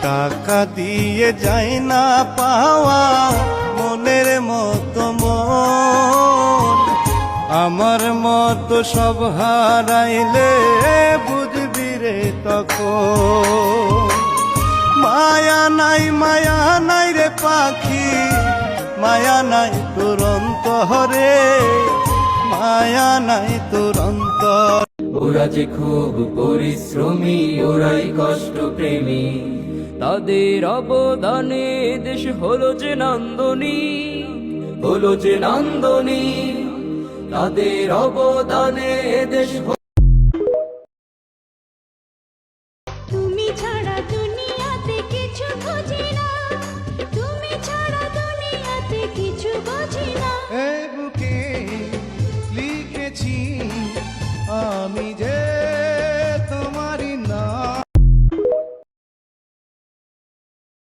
টাকা দিয়ে যায় না পাওয়া মনের মতো মন। আমার মতো সব হারাইলে বুঝবি রে তখন। মায়া নাই রে পাখি, মায়া নাই তোর অন্তরে, মায়া নাই তোর অন্তর। ওরা যে খুব পরিশ্রমী, ওরাই কষ্ট প্রেমী, তাদের অবদানে দেশ হলো যে নান্দনী, হলো যে নান্দনী, তাদের অবদানে দেশ